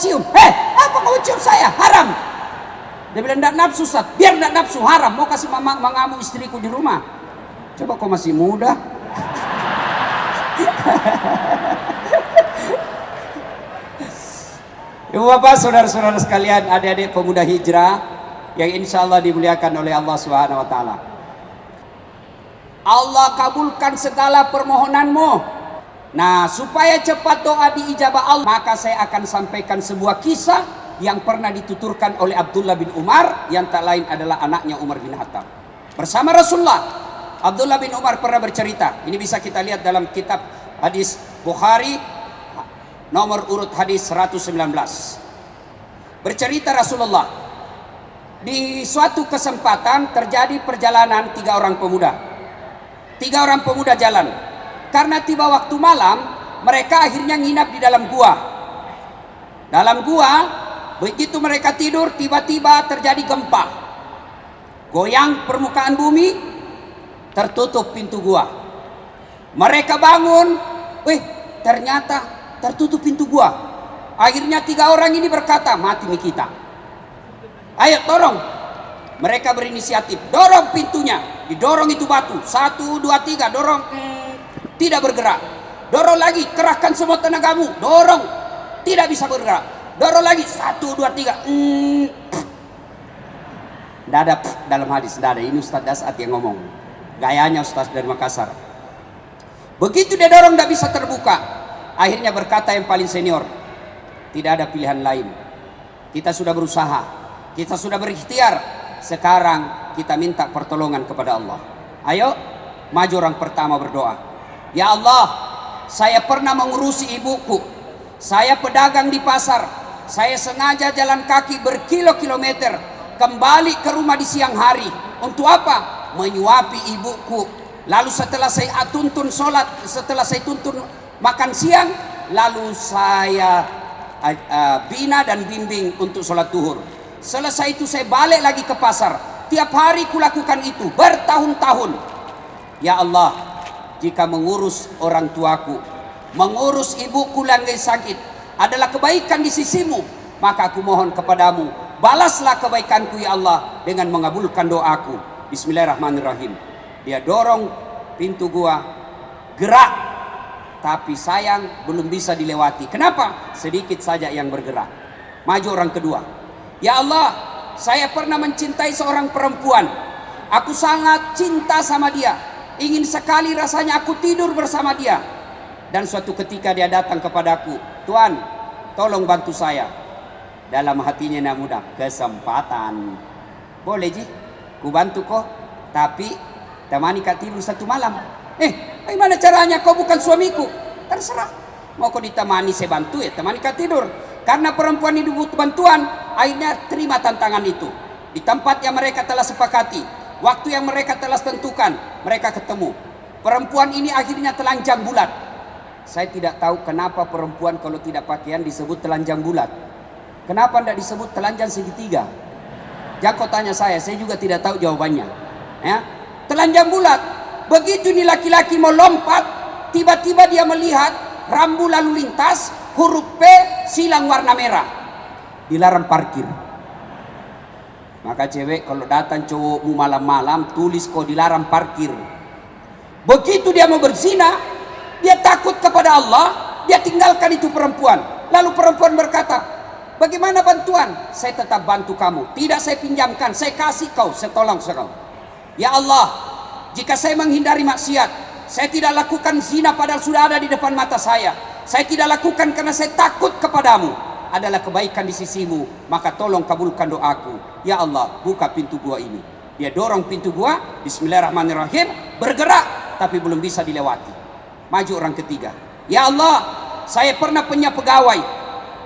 cium. Apa kau cium saya? Haram. Dia bilang tidak nafsu Ustaz. Biar tidak nafsu, haram. Mau kasih mengamu istriku di rumah. Coba kau masih muda. Ibu bapak, saudara-saudara sekalian, adik-adik pemuda hijrah yang insya Allah dimuliakan oleh Allah Subhanahu wa Ta'ala. Allah kabulkan segala permohonanmu. Nah, supaya cepat doa diijabah Allah, maka saya akan sampaikan sebuah kisah yang pernah dituturkan oleh Abdullah bin Umar, yang tak lain adalah anaknya Umar bin Khattab. Bersama Rasulullah, Abdullah bin Umar pernah bercerita. Ini bisa kita lihat dalam kitab hadis Bukhari, nomor urut hadis 119. Bercerita Rasulullah, di suatu kesempatan terjadi perjalanan 3 orang pemuda. 3 orang pemuda jalan. Karena tiba waktu malam, mereka akhirnya nginap di dalam gua. Dalam gua, begitu mereka tidur, tiba-tiba terjadi gempa. Goyang permukaan bumi, tertutup pintu gua. Mereka bangun, ternyata tertutup pintu gua. Akhirnya 3 orang ini berkata, mati nih kita. Ayo dorong. Mereka berinisiatif, dorong pintunya. Didorong itu batu, 1, 2, 3, dorong. Tidak bergerak. Dorong lagi, kerahkan semua tenagamu. Dorong, tidak bisa bergerak. Dorong lagi, 1, 2, 3. Tidak ada dalam hadis, tidak ada. Ini Ustaz Dasat yang ngomong. Gayanya Ustaz dari Makassar. Begitu dia dorong, tidak bisa terbuka. Akhirnya berkata yang paling senior, tidak ada pilihan lain. Kita sudah berusaha, kita sudah berikhtiar. Sekarang kita minta pertolongan kepada Allah. Ayo, maju orang pertama berdoa. Ya Allah, saya pernah mengurusi ibuku. Saya pedagang di pasar. Saya sengaja jalan kaki berkilo-kilometer kembali ke rumah di siang hari. Untuk apa? Menyuapi ibuku. Lalu setelah saya tuntun sholat, setelah saya tuntun makan siang, lalu saya bina dan bimbing untuk sholat duhur. Selesai itu saya balik lagi ke pasar. Tiap hari kulakukan itu bertahun-tahun. Ya Allah, jika mengurus orang tuaku, mengurus ibuku yang sakit adalah kebaikan di sisimu, maka aku mohon kepadamu, balaslah kebaikanku ya Allah dengan mengabulkan doaku. Bismillahirrahmanirrahim. Dia dorong pintu gua, gerak, tapi sayang belum bisa dilewati. Kenapa? Sedikit saja yang bergerak. Maju orang kedua. Ya Allah, saya pernah mencintai seorang perempuan. Aku sangat cinta sama dia. Ingin sekali rasanya aku tidur bersama dia. Dan suatu ketika dia datang kepadaku, Tuan, tolong bantu saya. Dalam hatinya nak muda, kesempatan. Boleh Ji, ku bantu kau, tapi temani kau tidur 1 malam. Bagaimana caranya? Kau bukan suamiku. Terserah. Mau kau ditemani saya bantu ya, temani kau tidur. Karena perempuan ini butuh bantuan, akhirnya terima tantangan itu. Di tempat yang mereka telah sepakati, waktu yang mereka telah tentukan, mereka ketemu. Perempuan ini akhirnya telanjang bulat. Saya tidak tahu kenapa perempuan kalau tidak pakaian disebut telanjang bulat. Kenapa tidak disebut telanjang segitiga? Jangan kau tanya saya juga tidak tahu jawabannya. Ya, telanjang bulat. Begitu ini laki-laki mau lompat, tiba-tiba dia melihat rambu lalu lintas, huruf P, silang warna merah. Dilarang parkir. Maka cewek kalau datang cowokmu malam-malam, tulis kau dilarang parkir. Begitu dia mau berzina, dia takut kepada Allah, dia tinggalkan itu perempuan. Lalu perempuan berkata, bagaimana bantuan? Saya tetap bantu kamu. Tidak saya pinjamkan, saya kasih kau, saya tolong kau. Ya Allah, jika saya menghindari maksiat, saya tidak lakukan zina padahal sudah ada di depan mata saya. Saya tidak lakukan karena saya takut kepadamu. Adalah kebaikan di sisimu, maka tolong kabulkan doaku. Ya Allah, buka pintu gua ini. Dia dorong pintu gua, bismillahirrahmanirrahim, bergerak, tapi belum bisa dilewati. Maju orang ketiga. Ya Allah, saya pernah punya pegawai.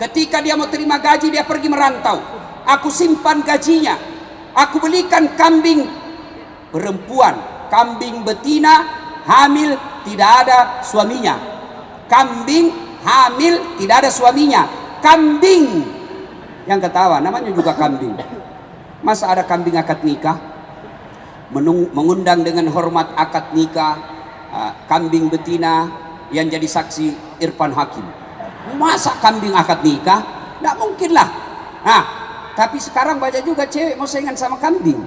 Ketika dia mau terima gaji, dia pergi merantau. Aku simpan gajinya. Aku belikan kambing perempuan, kambing betina, hamil, tidak ada suaminya. Kambing hamil, tidak ada suaminya. Kambing yang ketawa, namanya juga kambing. Masa ada kambing akad nikah? Mengundang dengan hormat akad nikah kambing betina yang jadi saksi Irfan Hakim. Masa kambing akad nikah? Nggak mungkin lah. Nah, tapi sekarang banyak juga cewek mau saingan sama kambing.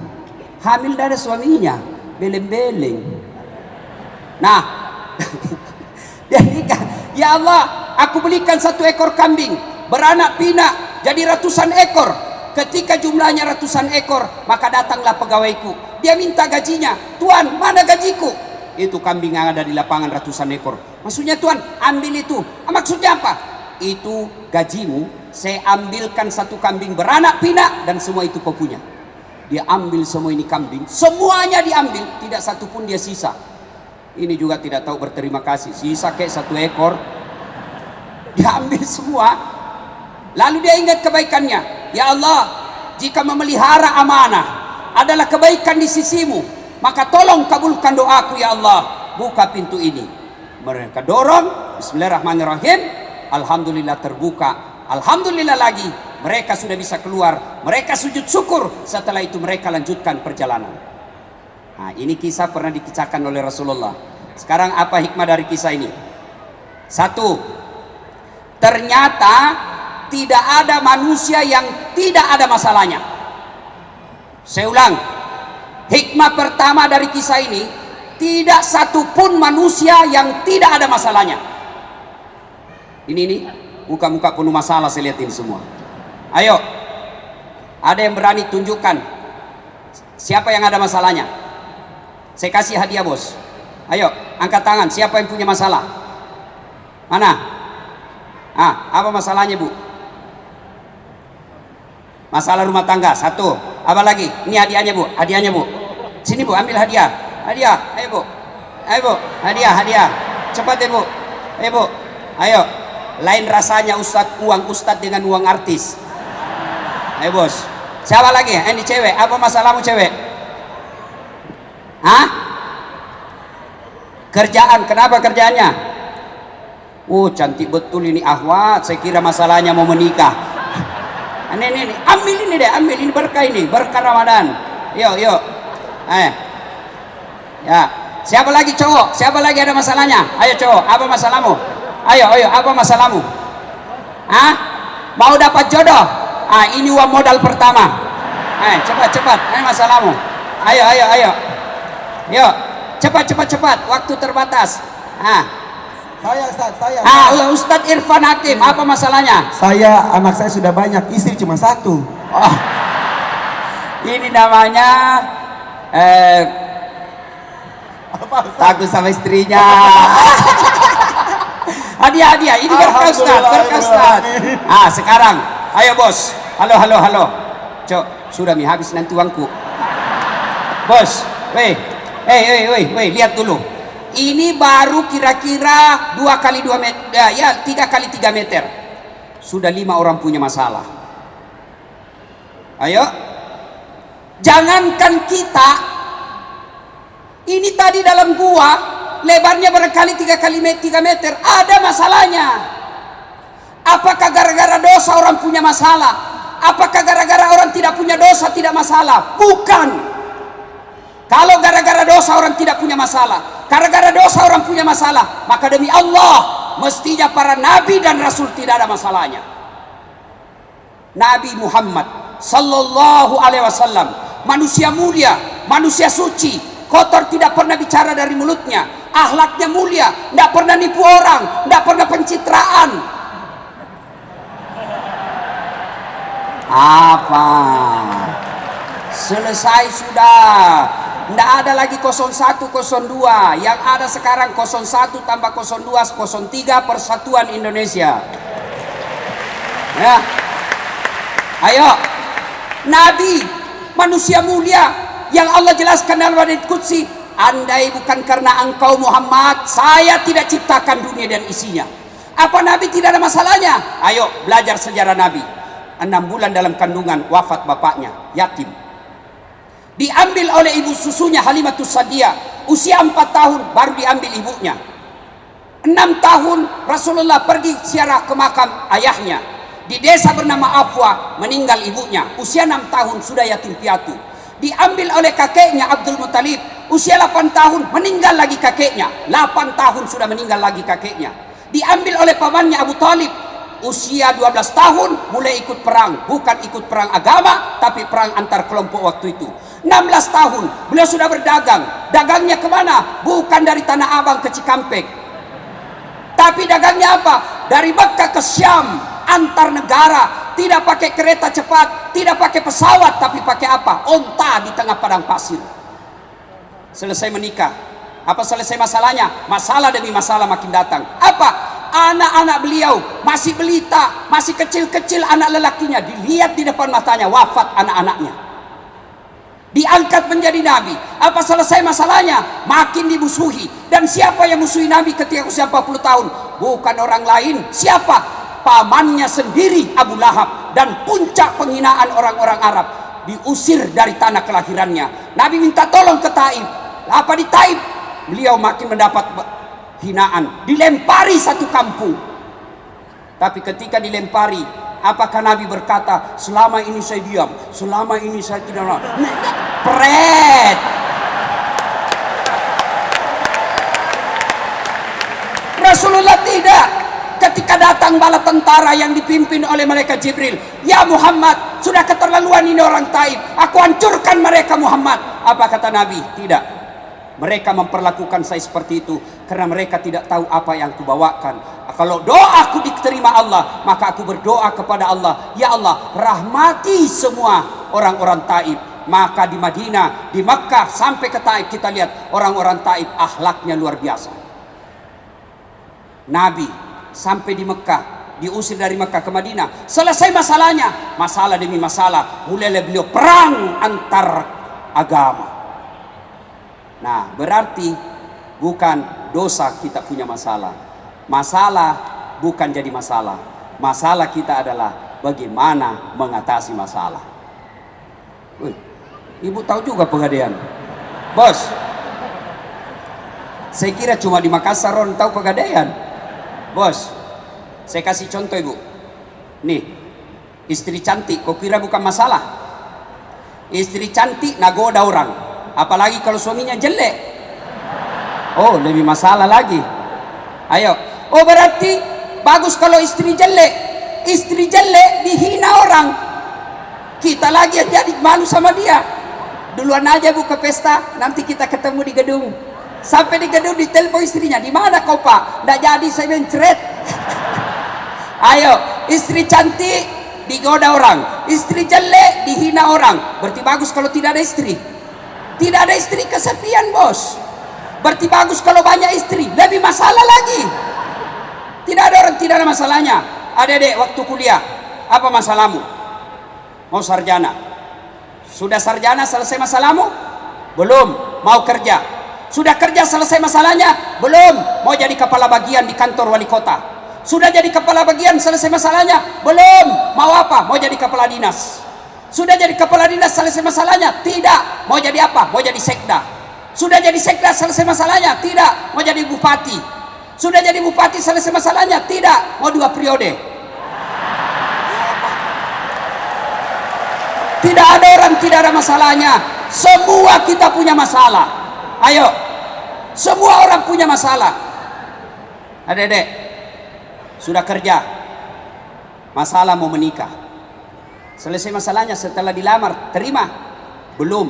Hamil dari suaminya, beleng-beleng. Nah, dia nikah. Ya Allah, aku belikan 1 ekor kambing, beranak pinak, jadi ratusan ekor. Ketika jumlahnya ratusan ekor, maka datanglah pegawaiku. Dia minta gajinya. Tuan, mana gajiku? Itu kambing yang ada di lapangan ratusan ekor. Maksudnya Tuan, ambil itu. Maksudnya apa? Itu gajimu. Saya ambilkan 1 kambing beranak pinak dan semua itu kau punya. Dia ambil semua ini kambing, semuanya diambil, tidak satu pun dia sisa. Ini juga tidak tahu berterima kasih. Sisa kayak 1 ekor, dia ambil semua. Lalu dia ingat kebaikannya. Ya Allah, jika memelihara amanah adalah kebaikan di sisimu, maka tolong kabulkan doaku ya Allah. Buka pintu ini. Mereka dorong, bismillahirrahmanirrahim. Alhamdulillah terbuka. Alhamdulillah lagi, mereka sudah bisa keluar. Mereka sujud syukur. Setelah itu mereka lanjutkan perjalanan. Nah, ini kisah pernah dikisahkan oleh Rasulullah. Sekarang apa hikmah dari kisah ini? 1, ternyata tidak ada manusia yang tidak ada masalahnya. Saya ulang, hikmah pertama dari kisah ini, tidak satupun manusia yang tidak ada masalahnya. Ini muka-muka penuh masalah saya lihatin semua. Ayo, ada yang berani tunjukkan siapa yang ada masalahnya? Saya kasih hadiah bos. Ayo, angkat tangan. Siapa yang punya masalah? Mana? Apa masalahnya bu? Masalah rumah tangga. 1. Apa lagi? Ini hadiahnya bu. Hadiahnya bu. Sini bu, ambil hadiah. Hadiah. Ayo bu. Ayo bu. Hadiah. Cepat ya bu. Ayo bu. Ayo. Lain rasanya uang ustadz dengan uang artis. Ayo bos. Siapa lagi? Ini cewek. Apa masalahmu cewek? Kerjaan. Kenapa kerjaannya? Cantik betul ini Ahwat. Saya kira masalahnya mau menikah. Ini. Ambil ini deh. Ambil ini berkah ini. Berkah Ramadan. Yuk. Ya. Siapa lagi cowok? Siapa lagi ada masalahnya? Ayo cowok. Apa masalahmu? Ayo, apa masalahmu? Mau dapat jodoh? Ini uang modal pertama. Cepat. Ini masalahmu. Ayo. Yuk, cepat. Waktu terbatas. Saya. Ustadz Irfan Hakim, apa masalahnya? Anak saya sudah banyak, istri cuma 1. Oh, ini namanya takut sama istrinya. Hadiah. Ini berkah Ustaz. Sekarang, ayo bos. Halo. Cok, sudah habis nanti uangku. Bos, weh, lihat dulu. Ini baru kira-kira 2 kali 2 meter, ya 3 kali 3 meter. Sudah 5 orang punya masalah. Ayo, jangankan kita. Ini tadi dalam gua, lebarnya barangkali 3 kali 3 meter, ada masalahnya. Apakah gara-gara dosa orang punya masalah? Apakah gara-gara orang tidak punya dosa tidak masalah? Bukan. Kalau gara-gara dosa orang tidak punya masalah, gara-gara dosa orang punya masalah, maka demi Allah mestinya para nabi dan rasul tidak ada masalahnya. Nabi Muhammad sallallahu alaihi wasallam, manusia mulia, manusia suci, kotor tidak pernah bicara dari mulutnya, akhlaknya mulia, tidak pernah nipu orang, tidak pernah pencitraan. Apa? Selesai sudah. Tidak ada lagi 01, 02. Yang ada sekarang 01 tambah 02, 03, Persatuan Indonesia. Ya. Ayo. Nabi, manusia mulia yang Allah jelaskan dalam hadits qudsi, andai bukan karena engkau Muhammad, saya tidak ciptakan dunia dan isinya. Apa Nabi tidak ada masalahnya? Ayo belajar sejarah Nabi. 6 bulan dalam kandungan wafat bapaknya, yatim. Diambil oleh ibu susunya Halimatus Sa'diyah, usia 4 tahun baru diambil ibunya. 6 tahun Rasulullah pergi ziarah ke makam ayahnya di desa bernama Afwa, meninggal ibunya, usia 6 tahun sudah yatim piatu. Diambil oleh kakeknya Abdul Muttalib, usia 8 tahun meninggal lagi kakeknya, 8 tahun sudah meninggal lagi kakeknya. Diambil oleh pamannya Abu Talib, usia 12 tahun mulai ikut perang, bukan ikut perang agama, tapi perang antar kelompok waktu itu. 16 tahun beliau sudah berdagang. Dagangnya kemana? Bukan dari Tanah Abang ke Cikampek, tapi dagangnya apa? Dari Mekah ke Syam, antar negara. Tidak pakai kereta cepat, tidak pakai pesawat, tapi pakai apa? Onta di tengah padang pasir. Selesai menikah, apa selesai masalahnya? Masalah demi masalah makin datang. Apa? Anak-anak beliau masih belita, masih kecil-kecil anak lelakinya, dilihat di depan matanya, wafat anak-anaknya. Diangkat menjadi nabi. Apa selesai masalahnya? Makin dimusuhi. Dan siapa yang musuhi nabi ketika usia 40 tahun? Bukan orang lain. Siapa? Pamannya sendiri, Abu Lahab. Dan puncak penghinaan orang-orang Arab, diusir dari tanah kelahirannya. Nabi minta tolong ke Taif. Apa di Taif? Beliau makin mendapat hinaan, dilempari satu kampung. Tapi ketika dilempari, apakah Nabi berkata, selama ini saya diam, selama ini saya tidak pret? Rasulullah tidak. Ketika datang bala tentara yang dipimpin oleh malaikat Jibril, ya Muhammad, sudah keterlaluan ini orang Taif, aku hancurkan mereka Muhammad. Apa kata Nabi? Tidak. Mereka memperlakukan saya seperti itu karena mereka tidak tahu apa yang aku bawakan. Kalau doaku diterima Allah, maka aku berdoa kepada Allah, ya Allah, rahmati semua orang-orang Taif. Maka di Madinah, di Makkah sampai ke Taif, kita lihat orang-orang Taif akhlaknya luar biasa. Nabi sampai di Mekah, diusir dari Mekah ke Madinah, selesai masalahnya, masalah demi masalah, mulailah beliau perang antar agama. Nah, berarti bukan dosa kita punya masalah. Masalah bukan jadi masalah. Masalah kita adalah bagaimana mengatasi masalah. Wih, ibu tahu juga Pegadaian, bos. Saya kira cuma di Makassar orang tahu Pegadaian. Bos, saya kasih contoh ibu. Nih, istri cantik, kau kira bukan masalah? Istri cantik nagoda orang, apalagi kalau suaminya jelek. Oh, lebih masalah lagi. Ayo, oh berarti bagus kalau istri jelek. Istri jelek dihina orang, kita lagi yang jadi malu sama dia. Duluan aja buka pesta, nanti kita ketemu di gedung. Sampai di gedung ditelepon istrinya, di mana kau pak? Nggak jadi, saya mencret. Ayo, istri cantik digoda orang, istri jelek dihina orang. Berarti bagus kalau tidak ada istri. Tidak ada istri kesepian bos. Berarti bagus kalau banyak istri, lebih masalah lagi. Tidak ada orang tidak ada masalahnya. Adik-adik waktu kuliah, apa masalahmu? Mau sarjana. Sudah sarjana selesai masalahmu? Belum. Mau kerja. Sudah kerja selesai masalahnya? Belum. Mau jadi kepala bagian di kantor wali kota. Sudah jadi kepala bagian selesai masalahnya? Belum. Mau apa? Mau jadi kepala dinas. Sudah jadi kepala dinas selesai masalahnya? Tidak. Mau jadi apa? Mau jadi sekda. Sudah jadi sekda selesai masalahnya? Tidak. Mau jadi bupati. Sudah jadi bupati selesai masalahnya? Tidak. Mau 2 periode. Tidak ada orang tidak ada masalahnya. Semua kita punya masalah. Ayo, semua orang punya masalah. Adik-adik, sudah kerja, masalah mau menikah. Selesai masalahnya setelah dilamar, terima? Belum.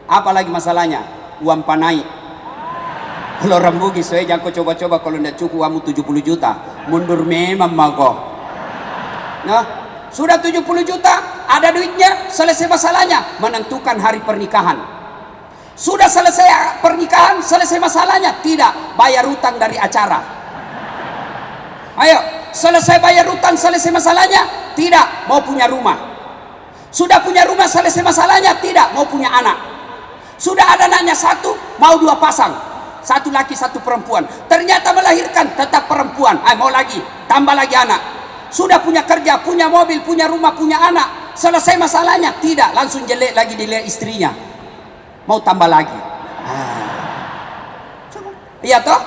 Apa lagi masalahnya? Uang panai. Kalau rembugi, saya jangan kau coba-coba, kalau tidak cukup kamu 70 juta. Mundur memang mago. Nah, sudah 70 juta, ada duitnya, selesai masalahnya, menentukan hari pernikahan. Sudah selesai pernikahan, selesai masalahnya? Tidak, bayar hutang dari acara. Ayo, selesai bayar hutang, selesai masalahnya? Tidak, mau punya rumah. Sudah punya rumah, selesai masalahnya? Tidak, mau punya anak. Sudah ada anaknya 1, mau 2 pasang. 1 laki, 1 perempuan. Ternyata melahirkan, tetap perempuan. Mau lagi, tambah lagi anak. Sudah punya kerja, punya mobil, punya rumah, punya anak. Selesai masalahnya? Tidak, langsung jelek lagi dilihat istrinya. Mau tambah lagi. Iya toh?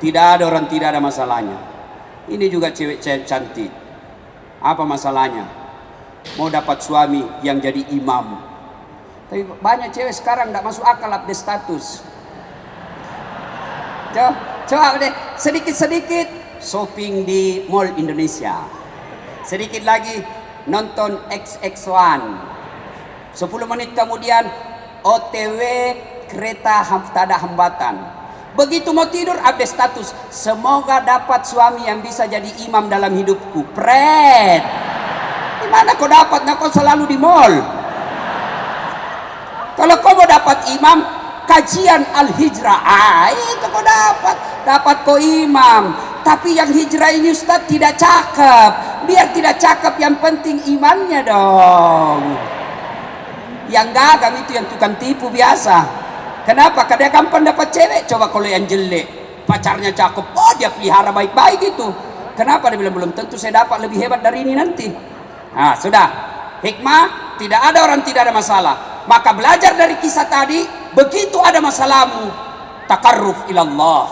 Tidak ada orang tidak ada masalahnya. Ini juga cewek cantik. Apa masalahnya? Mau dapat suami yang jadi imam. Tapi banyak cewek sekarang tidak masuk akal update status. Coba deh sedikit-sedikit shopping di Mall Indonesia. Sedikit lagi nonton XX1. 10 menit kemudian OTW kereta tak ada hambatan. Begitu mau tidur update status, semoga dapat suami yang bisa jadi imam dalam hidupku. Pret, gimana kau dapat? Nah, kau selalu di mall. Kalau kau mau dapat imam, kajian Al-Hijrah, itu kau dapat kau imam. Tapi yang hijrah ini Ustaz tidak cakep. Biar tidak cakep, yang penting imannya dong. Yang gagang itu yang tukang tipu biasa. Kenapa? Karena dia gampang dapat cewek. Coba kalau yang jelek, pacarnya cakep, oh dia pelihara baik-baik itu. Kenapa? Dia bilang belum tentu saya dapat lebih hebat dari ini nanti. Nah, sudah. Hikmah, tidak ada orang tidak ada masalah. Maka belajar dari kisah tadi, begitu ada masalahmu, takarruf ilallah,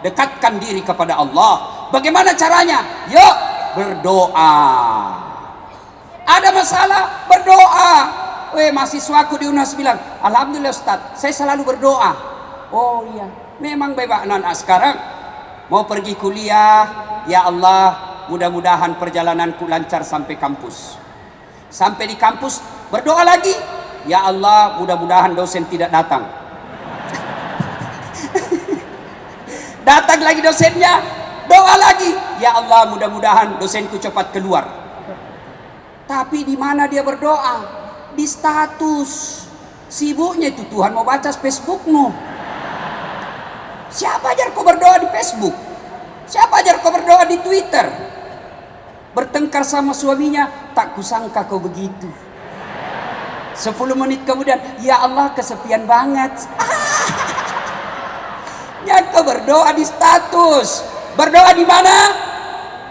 dekatkan diri kepada Allah. Bagaimana caranya? Yuk berdoa. Ada masalah, berdoa. Mahasiswaku di UNAS bilang, alhamdulillah Ustaz, saya selalu berdoa. Oh iya, memang bebas anak sekarang mau pergi kuliah, ya Allah, mudah-mudahan perjalananku lancar sampai kampus. Sampai di kampus berdoa lagi, ya Allah, mudah-mudahan dosen tidak datang. Datang lagi dosennya, doa lagi, ya Allah, mudah-mudahan dosenku cepat keluar. Tapi di mana dia berdoa? Di status. Sibuknya itu Tuhan mau baca Facebookmu. Siapa ajar kau berdoa di Facebook? Siapa ajar kau berdoa di Twitter? Bertengkar sama suaminya, tak kusangka kau begitu. 10 menit kemudian, ya Allah kesepian banget. Ya kau berdoa di status. Berdoa di mana?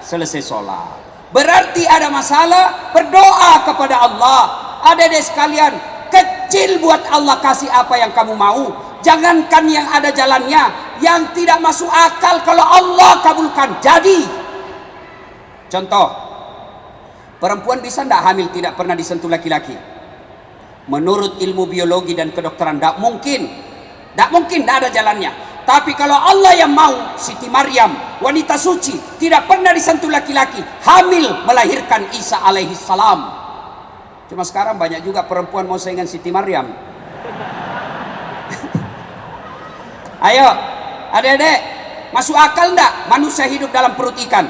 Selesai sholat. Berarti ada masalah, berdoa kepada Allah. Adik-adik sekalian, kecil buat Allah kasih apa yang kamu mau. Jangankan yang ada jalannya, yang tidak masuk akal kalau Allah kabulkan jadi. Contoh, perempuan bisa tidak hamil tidak pernah disentuh laki-laki? Menurut ilmu biologi dan kedokteran tidak mungkin. Tidak mungkin, tidak ada jalannya. Tapi kalau Allah yang mau, Siti Maryam, wanita suci, tidak pernah disentuh laki-laki, hamil melahirkan Isa alaihi salam. Cuma sekarang banyak juga perempuan mau saingan Siti Maryam. Ayo, adik-adik, masuk akal enggak manusia hidup dalam perut ikan?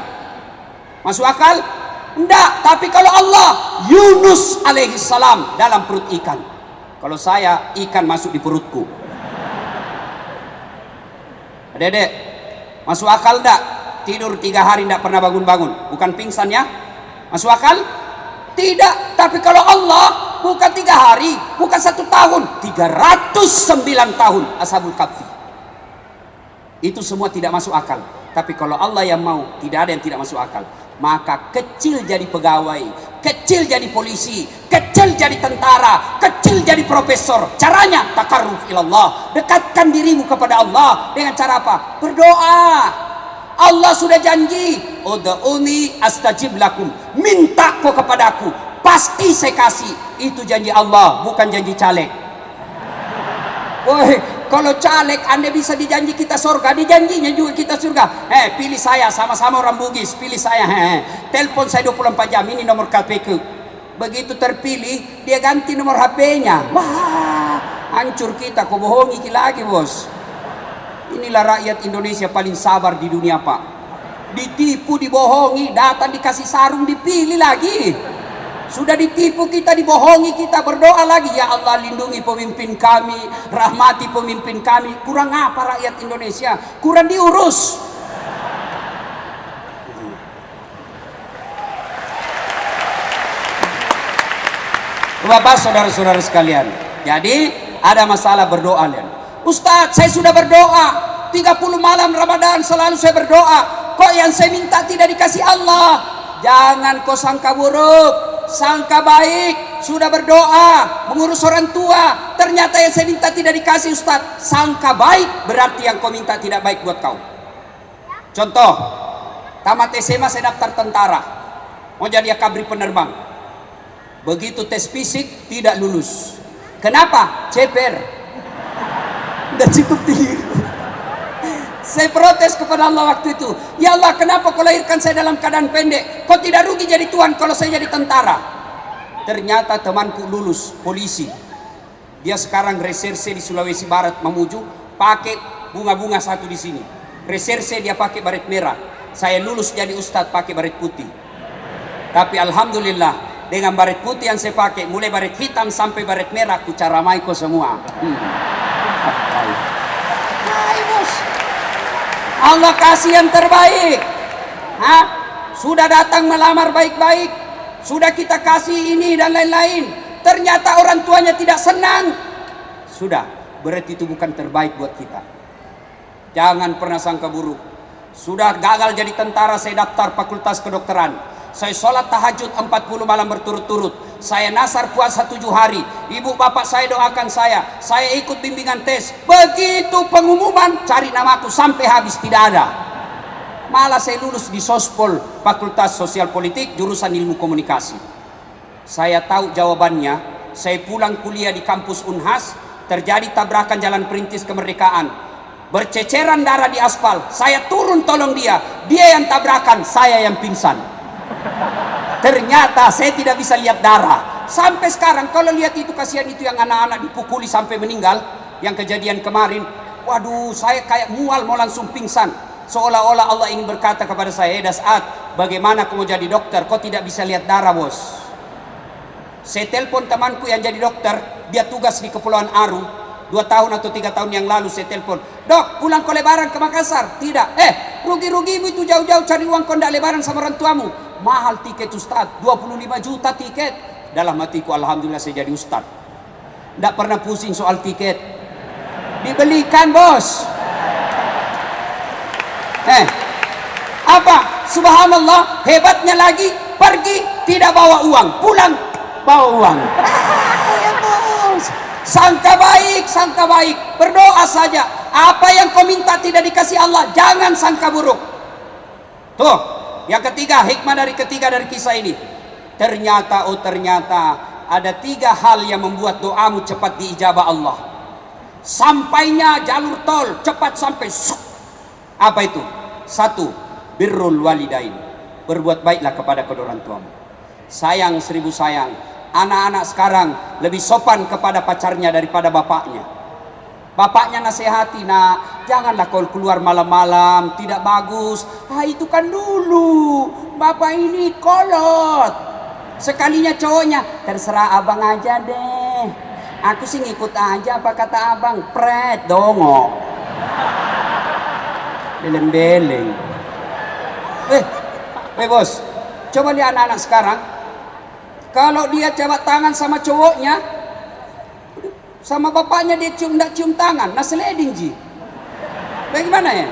Masuk akal? Enggak, tapi kalau Allah, Yunus alaihi salam dalam perut ikan. Kalau saya, ikan masuk di perutku. Adik-adik, masuk akal enggak? Tidur 3 hari enggak pernah bangun-bangun. Bukan pingsan ya? Masuk akal? Tidak, tapi kalau Allah bukan 3 hari, bukan 1 tahun, 309 tahun Ashabul Kahfi. Itu semua tidak masuk akal. Tapi kalau Allah yang mau, tidak ada yang tidak masuk akal. Maka kecil jadi pegawai, kecil jadi polisi, kecil jadi tentara, kecil jadi profesor. Caranya takarruf ilallah, dekatkan dirimu kepada Allah dengan cara apa? Berdoa. Allah sudah janji, ud'uni astajib lakum, minta kau kepadaku, pasti saya kasih. Itu janji Allah, bukan janji caleg. Woi, kalau caleg Anda bisa dijanji kita surga, dijanjinya juga kita surga. Pilih saya, sama-sama orang Bugis, pilih saya. Telepon saya 24 jam, ini nomor KPK. Begitu terpilih, dia ganti nomor HP-nya. Wah, hancur kita, kau bohongi lagi bos. Inilah rakyat Indonesia paling sabar di dunia Pak. Ditipu, dibohongi, datang dikasih sarung, dipilih lagi. Sudah ditipu kita, dibohongi kita, berdoa lagi. Ya Allah, lindungi pemimpin kami, rahmati pemimpin kami. Kurang apa rakyat Indonesia? Kurang diurus. Bapak, saudara-saudara sekalian, jadi ada masalah, berdoa lihat. Ustadz, saya sudah berdoa 30 malam Ramadan, selalu saya berdoa, kok yang saya minta tidak dikasih Allah? Jangan kau sangka buruk, sangka baik. Sudah berdoa, mengurus orang tua, ternyata yang saya minta tidak dikasih Ustadz. Sangka baik, berarti yang kau minta tidak baik buat kau. Contoh, tamat SMA saya daftar tentara, mau jadi akabri penerbang. Begitu tes fisik tidak lulus. Kenapa? Ceper. Udah cukup tinggi. Saya protes kepada Allah waktu itu. Ya Allah, kenapa kau lahirkan saya dalam keadaan pendek? Kau tidak rugi jadi Tuhan kalau saya jadi tentara? Ternyata temanku lulus polisi. Dia sekarang reserse di Sulawesi Barat Mamuju, pakai bunga-bunga satu di sini. Reserse dia pakai baret merah. Saya lulus jadi ustadz pakai baret putih. Tapi alhamdulillah, dengan baret putih yang saya pakai, mulai baret hitam sampai baret merah, ku caramai kau semua. Hai bos, Allah kasih yang terbaik. Hah? Sudah datang melamar baik-baik, sudah kita kasih ini dan lain-lain. Ternyata orang tuanya tidak senang. Sudah, berarti itu bukan terbaik buat kita. Jangan pernah sangka buruk. Sudah gagal jadi tentara, saya daftar fakultas kedokteran. Saya sholat tahajud 40 malam berturut-turut. Saya nasar puasa 7 hari. Ibu bapak saya doakan saya. Saya ikut bimbingan tes. Begitu pengumuman, cari namaku sampai habis tidak ada. Malah saya lulus di Sospol, Fakultas Sosial Politik, jurusan Ilmu Komunikasi. Saya tahu jawabannya. Saya pulang kuliah di kampus Unhas, terjadi tabrakan jalan perintis kemerdekaan. Berceceran darah di aspal. Saya turun tolong dia. Dia yang tabrakan, saya yang pingsan. Ternyata saya tidak bisa lihat darah. Sampai sekarang kalau lihat itu, kasihan itu yang anak-anak dipukuli sampai meninggal, yang kejadian kemarin, waduh, saya kayak mual mau langsung pingsan. Seolah-olah Allah ingin berkata kepada saya, Dasat, bagaimana kamu jadi dokter, kau tidak bisa lihat darah bos. Saya telepon temanku yang jadi dokter, dia tugas di Kepulauan Aru, 2 tahun atau 3 tahun yang lalu saya telepon, Dok, pulang kau lebaran ke Makassar? Tidak. Rugi-rugimu itu jauh-jauh cari uang kau ndak lebaran sama orang tuamu. Mahal tiket Ustaz, 25 juta tiket. Dalam hatiku, alhamdulillah saya jadi Ustaz. Ndak pernah pusing soal tiket. Dibelikan bos. Apa? Subhanallah, hebatnya lagi, pergi tidak bawa uang, pulang bawa uang. Ya bos. Sangka baik, berdoa saja. Apa yang kau minta tidak dikasih Allah, jangan sangka buruk. Tuh, yang ketiga, hikmah dari kisah ini. Ternyata ada 3 hal yang membuat doamu cepat diijabah Allah. Sampainya jalur tol, cepat sampai. Apa itu? 1, birrul walidain. Berbuat baiklah kepada kedua orang tuamu. Sayang 1000 sayang. Anak-anak sekarang lebih sopan kepada pacarnya daripada bapaknya. Bapaknya nasihati, nak, janganlah kau keluar malam-malam, tidak bagus. Itu kan dulu, bapak ini kolot. Sekalinya cowoknya, terserah abang aja deh. Aku sih ngikut aja apa kata abang, pret dongo. Beleng-beleng. Bos, coba lihat anak-anak sekarang. Kalau dia jabat tangan sama cowoknya, sama bapaknya dia ndak cium tangan, naseleding ji. Bagaimana ya?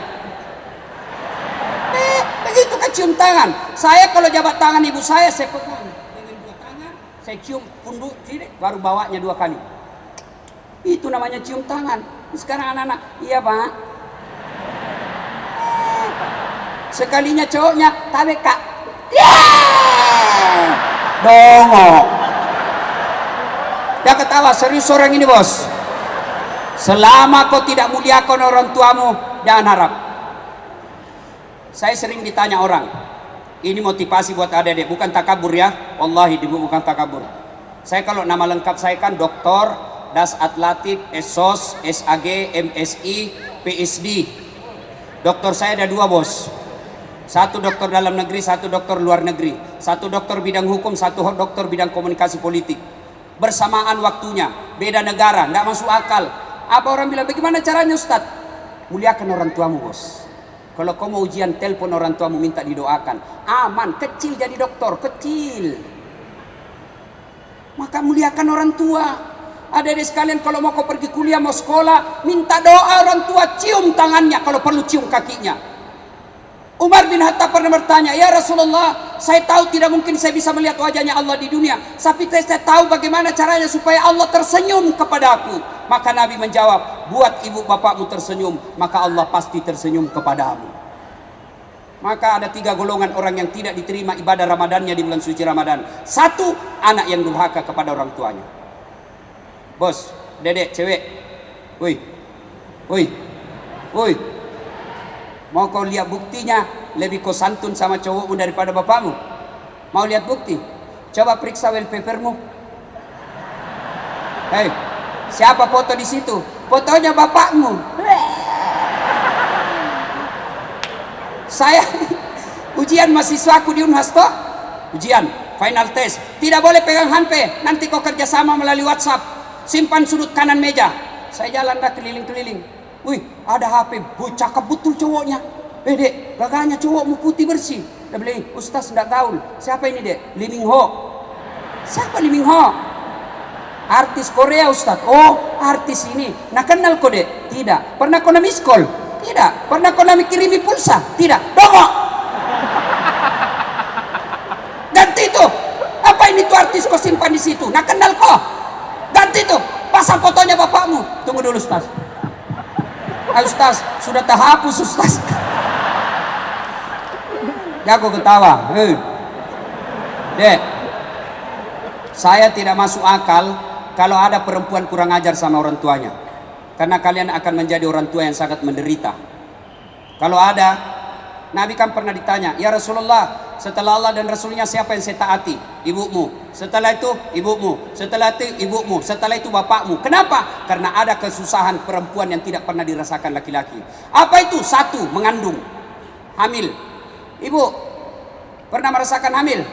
Begitu kan cium tangan. Saya kalau jabat tangan ibu saya pegang dengan 2 tangan, saya cium pundak kiri, baru bawanya 2 kali. Itu namanya cium tangan. Sekarang anak-anak, iya pak. Sekalinya cowoknya, tabe kak. Dongo. Dia ketawa, serius orang ini bos. Selama kau tidak muliakan orang tuamu, jangan harap. Saya sering ditanya orang, ini motivasi buat adik-adik, bukan takabur ya, wallahi bukan takabur. Saya kalau nama lengkap saya kan Dr. Dasat Latif, SOS, SAG, MSI, PSD. Dokter saya ada 2 bos. 1 dokter dalam negeri, 1 dokter luar negeri. 1 dokter bidang hukum, 1 dokter bidang komunikasi politik. Bersamaan waktunya, beda negara, nggak masuk akal. Apa orang bilang, bagaimana caranya Ustaz? Muliakan orang tuamu bos. Kalau kau mau ujian, telepon orang tuamu minta didoakan. Aman, kecil jadi dokter, kecil. Maka muliakan orang tua. Adik-adik sekalian, kalau mau kau pergi kuliah, mau sekolah, minta doa orang tua, cium tangannya, kalau perlu cium kakinya. Umar bin Khattab pernah bertanya, ya Rasulullah, saya tahu tidak mungkin saya bisa melihat wajahnya Allah di dunia, tapi saya tahu bagaimana caranya supaya Allah tersenyum kepada aku. Maka Nabi menjawab, buat ibu bapakmu tersenyum, maka Allah pasti tersenyum kepadamu. Maka ada 3 golongan orang yang tidak diterima ibadah Ramadannya di bulan suci Ramadan. 1, anak yang durhaka kepada orang tuanya. Bos, dedek, cewek, woi, Mau kau lihat buktinya, lebih kau santun sama cowokmu daripada bapakmu? Mau lihat bukti? Coba periksa wallpapermu. Hei, siapa foto di situ? Fotonya bapakmu. Saya ujian mahasiswaku di Unhas toh, ujian final test, tidak boleh pegang HP, nanti kau kerjasama melalui WhatsApp, simpan sudut kanan meja. Saya jalan dah keliling-keliling, wih ada HP, cakep betul cowoknya. Dek, gagahnya cowokmu putih bersih. Dia bilang, Ustaz tidak gaul. Siapa ini dek? Lee Min Ho. Siapa Lee Min Ho? Artis Korea Ustaz. Oh artis ini. Nah kenal kau dek? Tidak. Pernah kau miss call? Tidak. Pernah kau kirimi pulsa? Tidak. Dongok. Ganti itu. Apa ini tuh artis kau simpan di situ? Nah kenal kau? Ganti itu. Pasang fotonya bapakmu. Tunggu dulu Ustaz. Ustaz sudah terhapus Ustaz. Jago ketawa. Dek, saya tidak masuk akal kalau ada perempuan kurang ajar sama orang tuanya, karena kalian akan menjadi orang tua yang sangat menderita. Kalau ada, Nabi kan pernah ditanya, ya Rasulullah, setelah Allah dan Rasulnya siapa yang saya taati? Ibumu. Setelah itu ibumu. Setelah itu ibumu. Setelah itu bapakmu. Kenapa? Karena ada kesusahan perempuan yang tidak pernah dirasakan laki-laki. Apa itu? Satu, mengandung, hamil. Ibu pernah merasakan hamil?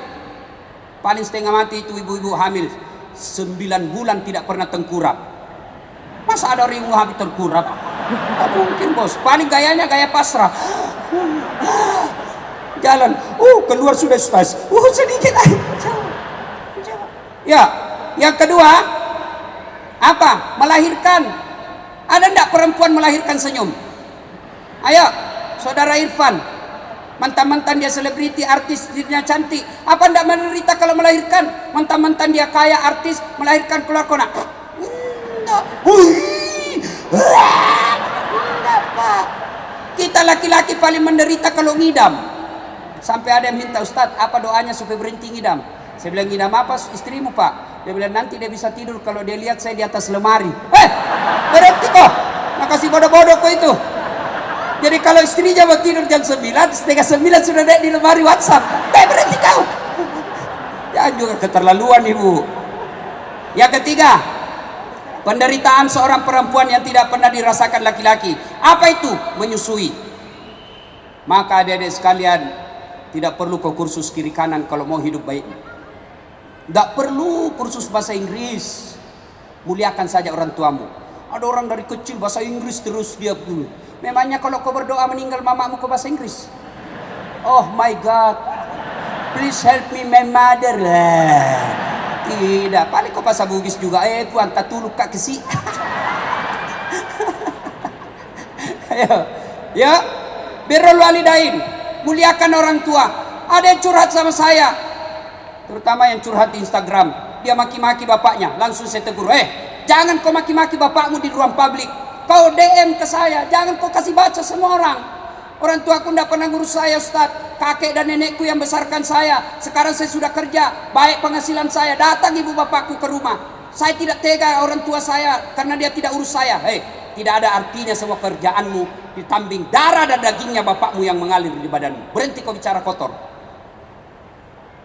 Paling setengah mati itu ibu-ibu hamil 9 bulan tidak pernah tengkurap. Masa ada orang ibu hamil tengkurap? Tak mungkin bos. Paling gayanya gaya pasrah. Jalan, keluar sudah Ustaz. Sedikit aja. Ya, yang kedua apa? Melahirkan. Ada enggak perempuan melahirkan senyum? Ayo, saudara Irfan. Mantan-mantan dia selebriti, artis, dirinya cantik. Apa enggak menderita kalau melahirkan? Mantan-mantan dia kaya, artis, melahirkan keluar kona. Enggak. Enggak, Pak. Kita laki-laki paling menderita kalau ngidam. Sampai ada yang minta, Ustaz, apa doanya supaya berhenti ngidam? Saya bilang, ngidam apa istrimu Pak? Dia bilang, nanti dia bisa tidur kalau dia lihat saya di atas lemari. Berhenti kok. Makasih bodoh-bodoh kok itu. Jadi kalau istrinya mau tidur jam 9, setengah 9 sudah ada di lemari WhatsApp. Berhenti kau. Jangan juga keterlaluan ibu. Yang ketiga, penderitaan seorang perempuan yang tidak pernah dirasakan laki-laki. Apa itu? Menyusui. Maka adik-adik sekalian, tidak perlu kau kursus kiri kanan kalau mau hidup baik. Tidak perlu kursus bahasa Inggris. Muliakan saja orang tuamu. Ada orang dari kecil bahasa Inggris terus dia dulu. Memangnya kalau kau berdoa meninggal mamamu kau bahasa Inggris? Oh my God, please help me my mother lah. Tidak, paling kau bahasa Bugis juga. Puan tatuluk kak kesi. Ayo, ya, birrul walidain, muliakan orang tua. Ada yang curhat sama saya, terutama yang curhat di Instagram. Dia maki-maki bapaknya, langsung saya tegur. Jangan kau maki-maki bapakmu di ruang publik. Kau DM ke saya, jangan kau kasih baca semua orang. Orang tuaku tidak pernah ngurus saya Ustaz. Kakek dan nenekku yang besarkan saya. Sekarang saya sudah kerja, baik penghasilan saya. Datang ibu bapakku ke rumah. Saya tidak tega orang tua saya karena dia tidak urus saya. Tidak ada artinya semua kerjaanmu ditambing darah dan dagingnya bapakmu yang mengalir di badanmu. Berhenti kau bicara kotor.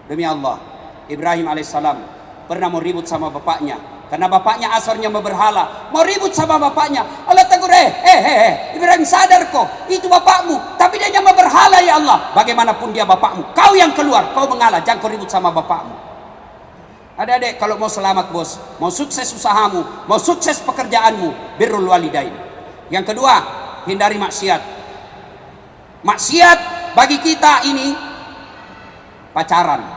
Demi Allah, Ibrahim alaihissalam pernah mau ribut sama bapaknya karena bapaknya asarnya berhala. Mau ribut sama bapaknya. Allah tegur, Ibrahim sadar kok, itu bapakmu, tapi dia nyembah berhala ya Allah. Bagaimanapun dia bapakmu, kau yang keluar, kau mengalah, jangan kau ribut sama bapakmu. Adik-adik, kalau mau selamat bos, mau sukses usahamu, mau sukses pekerjaanmu, birrul walidain. Yang kedua, hindari maksiat. Maksiat bagi kita ini pacaran.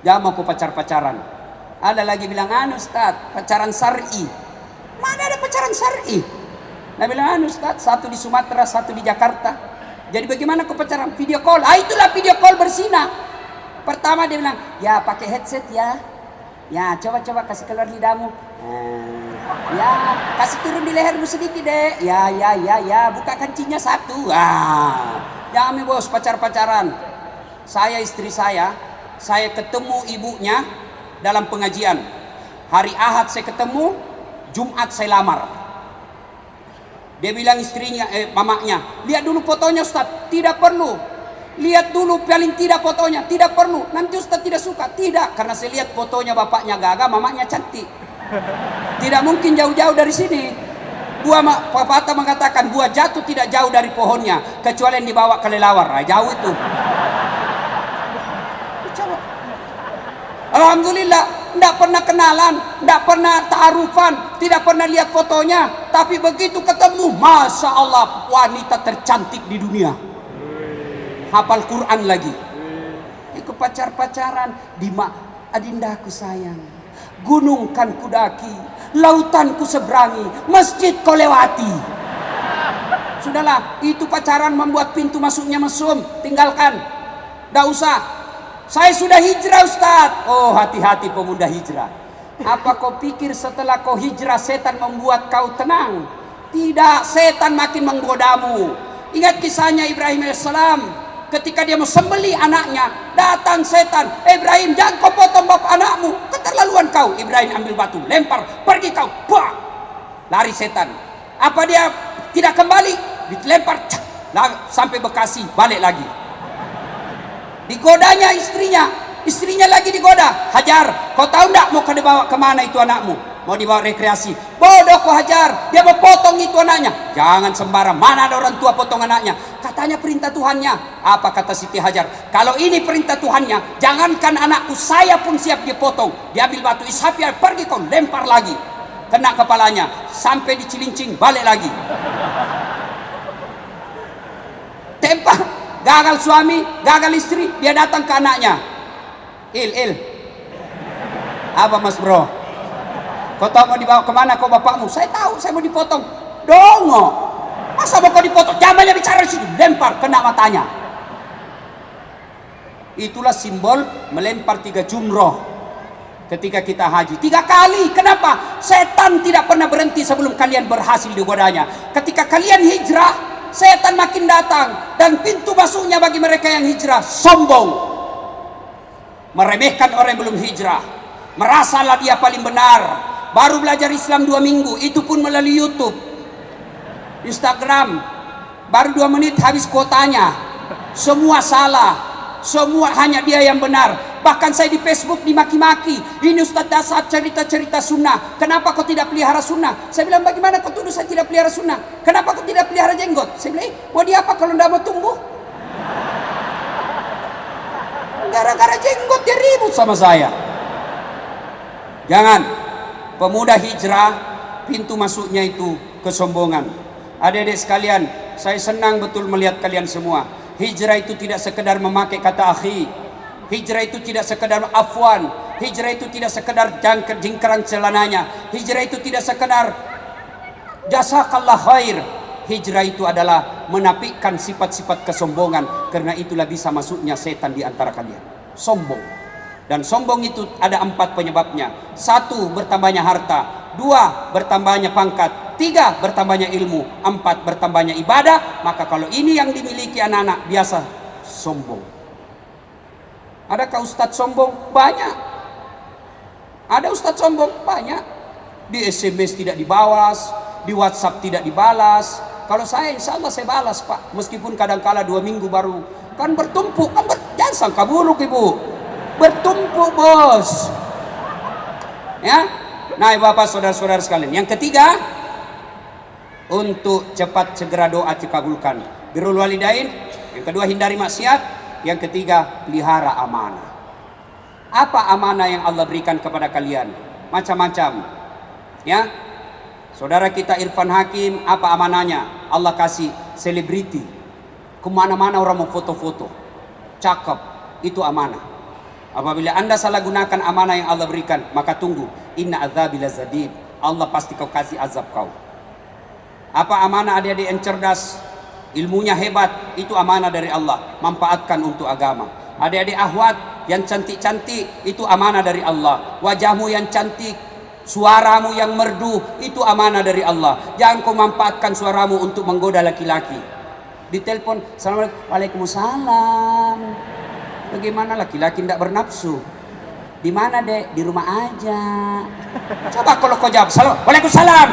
Jangan mau pacar-pacaran. Ada lagi bilang, Ustaz, pacaran syar'i. Mana ada pacaran syar'i? Nah bilang, Ustaz, satu di Sumatera, satu di Jakarta. Jadi bagaimana kau pacaran? Video call. Itulah video call berzina. Pertama dia bilang, ya pakai headset ya. Ya coba-coba kasih keluar lidahmu. Ya kasih turun di lehermu sedikit deh. Ya buka kancingnya satu. Jangan bos pacar-pacaran. Saya istri saya ketemu ibunya dalam pengajian. Hari Ahad saya ketemu, Jumat saya lamar. Dia bilang istrinya, mamanya, lihat dulu fotonya Ustaz. Tidak perlu. Lihat dulu paling tidak fotonya. Tidak perlu. Nanti Ustaz tidak suka. Tidak. Karena saya lihat fotonya bapaknya gagah, mamanya cantik. Tidak mungkin jauh-jauh dari sini. Pepatah mengatakan buah jatuh tidak jauh dari pohonnya, kecuali yang dibawa kelelawar. Jauh itu. Alhamdulillah, tidak pernah kenalan, tidak pernah ta'arufan, tidak pernah lihat fotonya, tapi begitu ketemu, Masya Allah, wanita tercantik di dunia. Hafal Quran lagi. Itu pacaran adindaku sayang, gunung kan kudaki, lautan ku seberangi, masjid kau lewati. Sudahlah, itu pacaran membuat pintu masuknya mesum, tinggalkan. Tidak usah. Saya sudah hijrah Ustaz. Oh, hati-hati pemuda hijrah. Apa kau pikir setelah kau hijrah setan membuat kau tenang? Tidak, setan makin menggodamu. Ingat kisahnya Ibrahim AS. Ketika dia mau sembelih anaknya, datang setan. Ibrahim, jangan kau potong bapak anakmu. Keterlaluan kau. Ibrahim ambil batu, lempar, pergi kau. Bah! Lari setan. Apa dia tidak kembali? Dilempar, sampai Bekasi, balik lagi. Digodanya istrinya lagi digoda. Hajar, kau tahu enggak mau dibawa kemana itu anakmu? Mau dibawa rekreasi. Bodoh kau Hajar, dia mau potong itu anaknya. Jangan sembarang, mana ada orang tua potong anaknya? Katanya perintah Tuhannya. Apa kata Siti Hajar? Kalau ini perintah Tuhannya, jangankan anakku, saya pun siap dipotong. Dia ambil batu ishafia, pergi kau, lempar lagi. Kena kepalanya, sampai di Cilincing, balik lagi. Tempah. Gagal suami, gagal istri, dia datang ke anaknya. Il. Apa Mas Bro? Kau tahu mau dibawa kemana kau bapakmu? Saya tahu, saya mau dipotong. Dongo. Masa mau kau dipotong? Jangan banyak bicara di situ. Lempar, kena matanya. Itulah simbol melempar 3 jumroh ketika kita haji. 3 kali. Kenapa? Setan tidak pernah berhenti sebelum kalian berhasil digodanya. Ketika kalian hijrah, setan makin datang, dan pintu masuknya bagi mereka yang hijrah sombong, meremehkan orang yang belum hijrah, merasalah dia paling benar, baru belajar Islam 2 minggu, itu pun melalui YouTube, Instagram, baru 2 menit habis kuotanya, semua salah, semua hanya dia yang benar. Bahkan saya di Facebook dimaki-maki, ini Ustaz Dasar cerita-cerita sunnah, kenapa kau tidak pelihara sunnah? Saya bilang, bagaimana kau tuduh saya tidak pelihara sunnah? Kenapa kau tidak pelihara jenggot? Saya bilang, mau dia apa kalau tidak mau tumbuh? Gara-gara jenggot dia ribut sama saya. Jangan. Pemuda hijrah, pintu masuknya itu kesombongan. Adik-adik sekalian, saya senang betul melihat kalian semua. Hijrah itu tidak sekedar memakai kata akhi. Hijrah itu tidak sekedar afwan. Hijrah itu tidak sekedar jingkrang celananya. Hijrah itu tidak sekedar jazakallah khair. Hijrah itu adalah menapikan sifat-sifat kesombongan. Karena itulah bisa masuknya setan di antara kalian. Sombong. Dan sombong itu ada 4 penyebabnya. 1, bertambahnya harta. 2, bertambahnya pangkat. 3, bertambahnya ilmu. 4, bertambahnya ibadah. Maka kalau ini yang dimiliki anak-anak, biasa sombong. Adakah ustadz sombong? Banyak. Ada ustadz sombong? Banyak. Di SMS tidak dibalas, di WhatsApp tidak dibalas. Kalau saya, insya Allah saya balas Pak. Meskipun kadang-kala 2 minggu baru. Kan bertumpuk. Jangan sangka buruk Ibu. Bertumpuk bos. Ya. Nah Bapak saudara-saudara sekalian. Yang ketiga, untuk cepat segera doa dikabulkan. Birrul walidain. Yang kedua, hindari maksiat. Yang ketiga, pelihara amanah. Apa amanah yang Allah berikan kepada kalian? Macam-macam. Ya. Saudara kita Irfan Hakim, apa amanahnya? Allah kasih selebriti. Kemana-mana orang mau foto-foto. Cakep. Itu amanah. Apabila Anda salah gunakan amanah yang Allah berikan, maka tunggu. Inna azabi lazadid. Allah pasti kau kasih azab kau. Apa amanah adik-adik yang cerdas? Ilmunya hebat, itu amanah dari Allah. Manfaatkan untuk agama. Adik-adik ahwat yang cantik-cantik, itu amanah dari Allah. Wajahmu yang cantik, suaramu yang merdu, itu amanah dari Allah. Jangan kau manfaatkan suaramu untuk menggoda laki-laki. Ditelepon, assalamualaikum, waalaikumsalam. Bagaimana laki-laki tidak bernafsu? Di mana Dek? Di rumah aja. Coba kalau kau jawab, waalaikumsalam.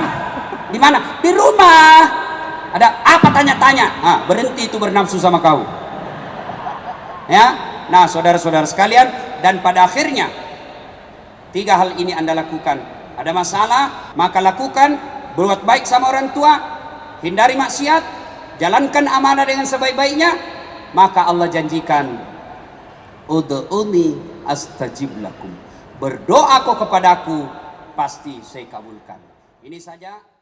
Di mana? Di rumah. tanya, berhenti itu bernafsu sama kau. Ya, nah saudara-saudara sekalian, dan pada akhirnya 3 hal ini Anda lakukan. Ada masalah, maka lakukan, berbuat baik sama orang tua, hindari maksiat, jalankan amanah dengan sebaik-baiknya, maka Allah janjikan, ud'uni astajib lakum. Berdoa kau kepadaku, pasti saya kabulkan. Ini saja.